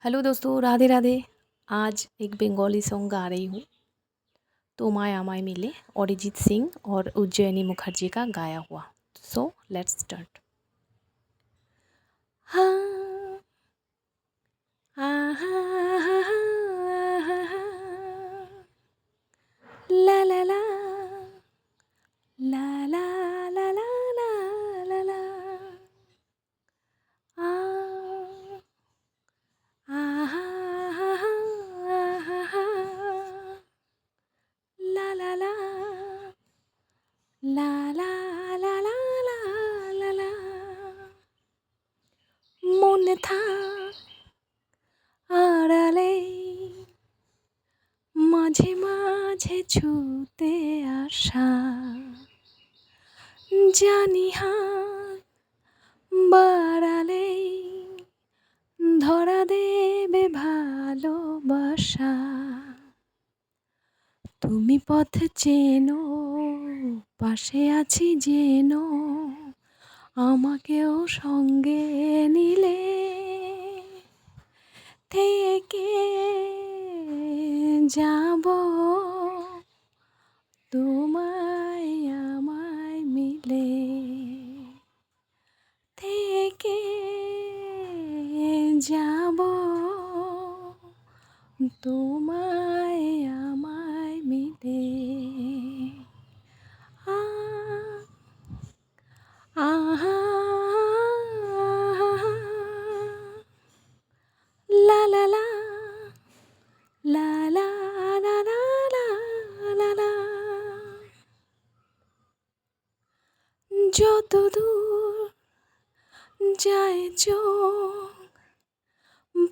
Hello दोस्तों, राधे राधे। आज एक बंगाली सॉन्ग गा रही हूँ, তোমায় আমায় মিলে, অরিজিৎ সিং और उज्जैनी मुखर्जी का गाया हुआ। So let's start. हाँ हाँ हाँ हाँ हाँ हाँ, ला ला ला ला ला ला ला ला ला ला, आ आ हा हा हा हा, ला ला ला ला ला লা লা লা লা লা, মনে থাক আড়ালে, মাঝে মাঝে ছুতে আসা, জানি হাত বাড়ালে ধরা দেবে ভালোবাসা। তুমি পথ চেনো, পাশে আছি জেনো, আমাকেও সঙ্গে নিলে থেকে যাব তোমায় আমায় মিলে, থেকে যাব তোমায় আমায় মিলে। আহা লা লা লা লা লা লা লা লা লা, যত দূর যায় চোখ,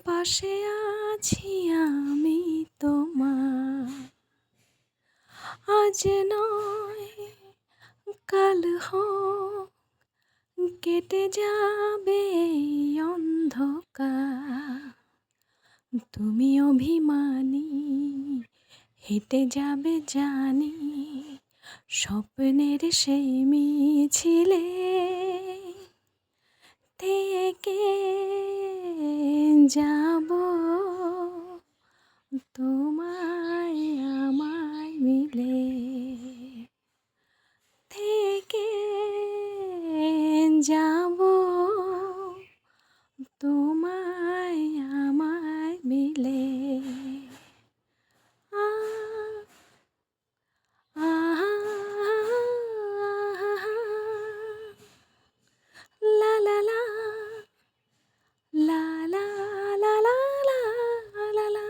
পাশে আছি আমি তোমার। আজ নয় কাল হোক, কেটে যাবে অন্ধকার। তুমি অভিমানী, হেঁটে যাবে জানি, স্বপ্নের সেই মিছিলে থেকে যাব তোমায় আমায় মিলে, থেকে যাব তোমায় আমায় মিলে। আহা লা লা লা লা লা লা লা লা লা,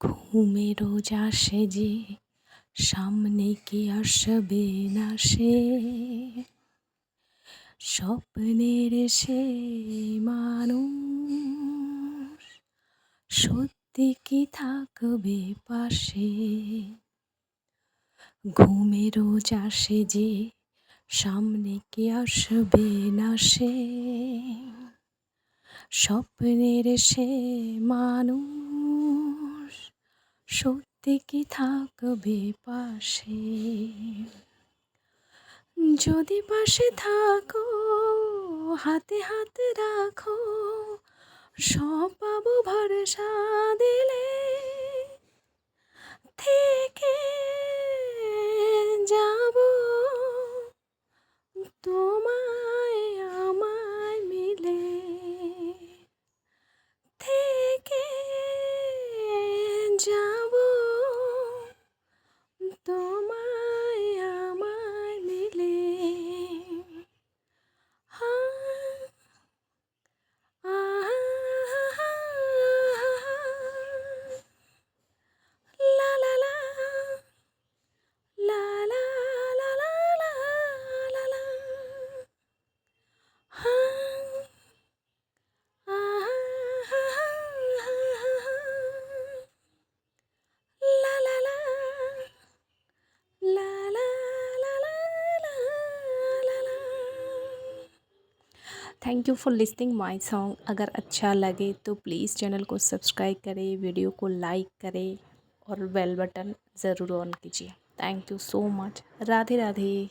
ঘুমের রোজ আসে যে, সামনে কি আসবে না সে, স্বপ্নের সে মানুষ সত্যি কি থাকবে পাশে। ঘুমের রোজ আসে যে, সামনে কি আসবে না সে, স্বপ্নের সে মানুষ সত্যি কি থাকবে পাশে। যদি পাশে থাকো, হাতে হাত রাখো, সব পাবো ভরসা দিলে, থেকে যাব তোমায় আমায় মিলে, থেকে যাব তোমায় আমায় মিলে। লা লা লা লা লা লা লা লা লা, লা লা লা ला ला ला ला ला ला ला। Thank you for listening my song. अगर अच्छा लगे तो प्लीज़ चैनल को सब्सक्राइब करें, वीडियो को लाइक करें और बेल बटन ज़रूर ऑन कीजिए। Thank you so much. Radhe Radhe.